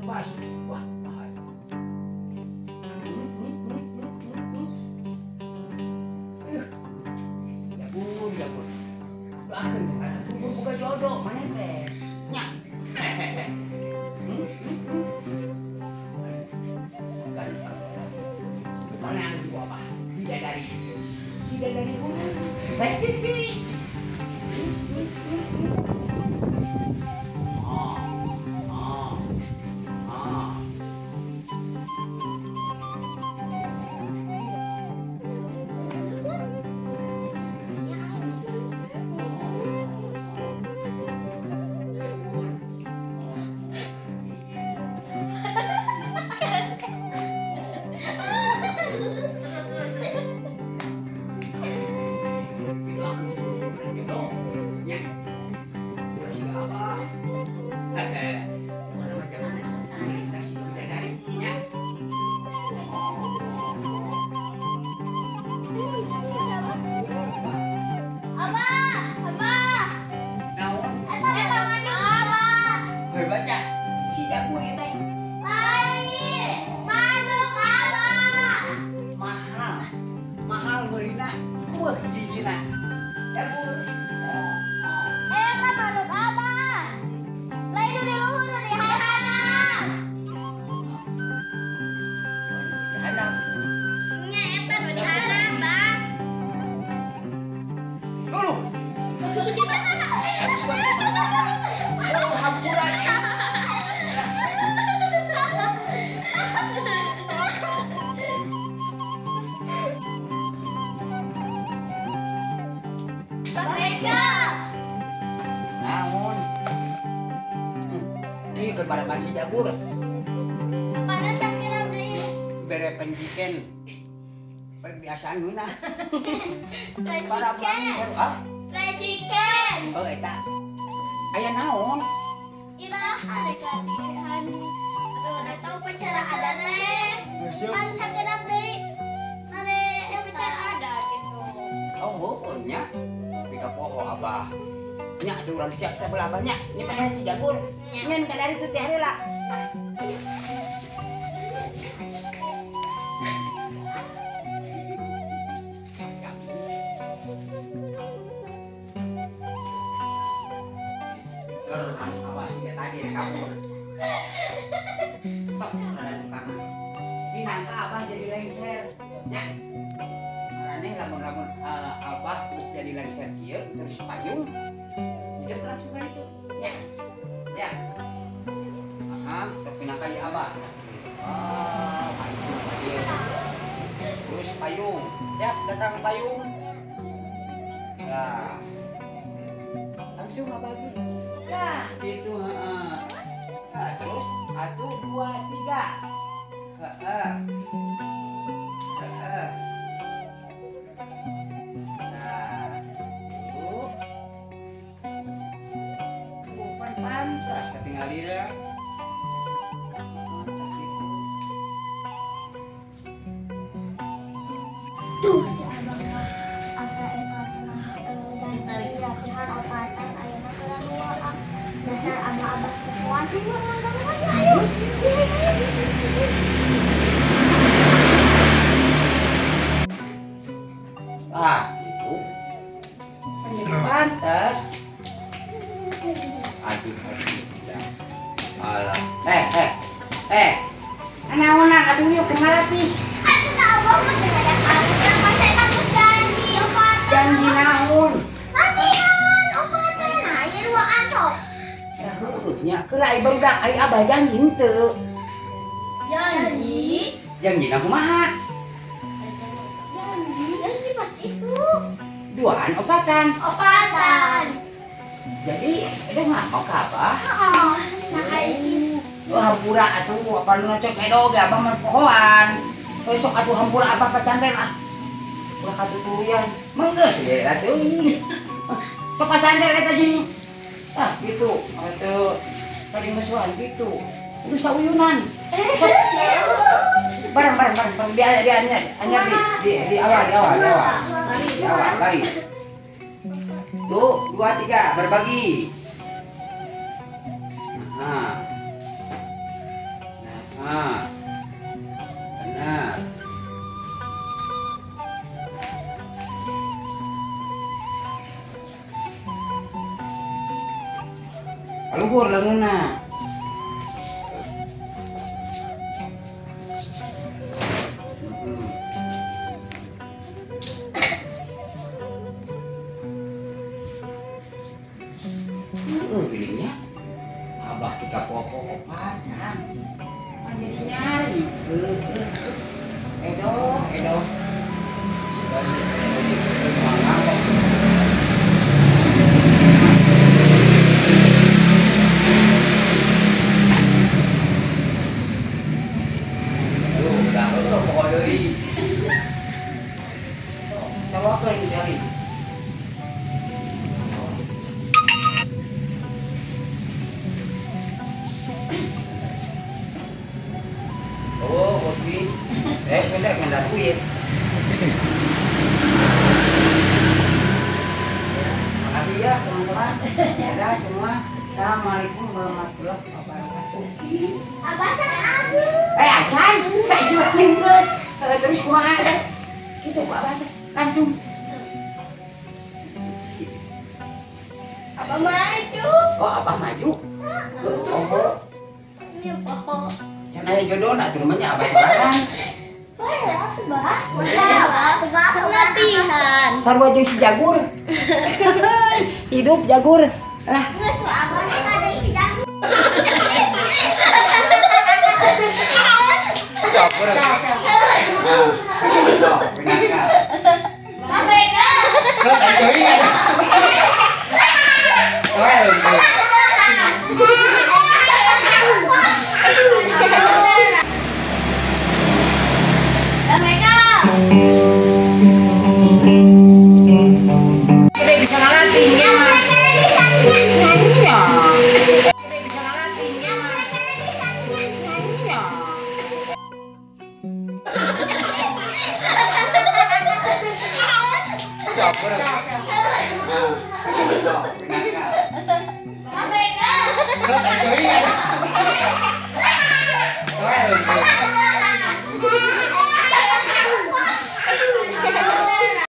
pas. Wah, bahaya. Jabur. Bahkan ada kubur buka jodoh, mana teh? Nyak. Mana yang gua apa? Bidadari mana? Kepada masih jabur. Pada tak kira beli. Bere penjiken. Biasaan guna. Fried chicken. Ah? Fried chicken. Oh, eta. Aya naon? Ilah ada latihan. Atau upacara adat teh. Kan sakedap deui. Nade upacara adat gitu. Oh, nya. Pika poho abah. Nya atuh urang siap teh belah banyak. Nya pada si jabur. Nyen ka dari tu teh heula. Awas dia tadi kabur. Sok ada tukang. Pinang ka abah jadi lengser. Nya. Marane lamun abah terus jadi lengser kieu terus payung. Hidup langsung itu. Ya. Ya. Pinang kali abah. Payung. Terus payung. Siap datang payung. Ya. Langsung abagi. Nah, gitu, Nah, terus 1, 2, 3. Nah, itu. Bukan pantas ketinggal dia. Tuh si abang mah asa eta cenah dari latihan opatan ayeuna keur luar. Dasar abah-abah sesuan ayo. Ah, itu. Pantas. Aduh. Alah. Naonan atuh yuk kenal atuh. Aku tahu banget dengan ada kalian pas saya takut janji opatan. Janji naon? Latihan opatan ayo ruangan sok. Ya heuh nya keur ai barudak ai abah janji henteu. Janji? Janjina kumaha? Janji pas itu. Duaan opatan. Opatan. Jadi udah ngapok ka abah? Heeh. Nah kayak gini. Hampura atuh apa ngecek edo ge abah mah pohoan. Besok atuh hampura abah pacanten ah. Ulah katutuyan. Menggeus ge atuh. Sok pacanten eta jeung. Ah gitu. Atuh tadi musuhan gitu. Udah sauyunan. Bareng di awal lari. Tuh 2, 3 berbagi. Nah. Luhur leungeunna. Gini ya. Abah tika poho pacan. Jadi nyari. Edo. Oh, kopi. Sebentar ngendar kuit. Makasih ya teman-teman. Dadah semua. Assalamualaikum warahmatullahi wabarakatuh. Abah can Acan, tak sudah nenggus. Terus kumaha? Gitu Pak Abah langsung. Abah maju. Oh, Abah maju. Oh, Iya, Pak. yang aya jodoh nak rumahnya Abah sekarang. Latihan. Sarua jeung si Jagur. Hidup Jagur. Lah, Geus abahnya ada isi jagung. Jagur. KPK. Kalau tak deui ada. Udah bisa ngalatin ya, Mas. Iya. Udah bisa ngalatin ya, Mas. Iya. Jagur. Kalau tak deui ada.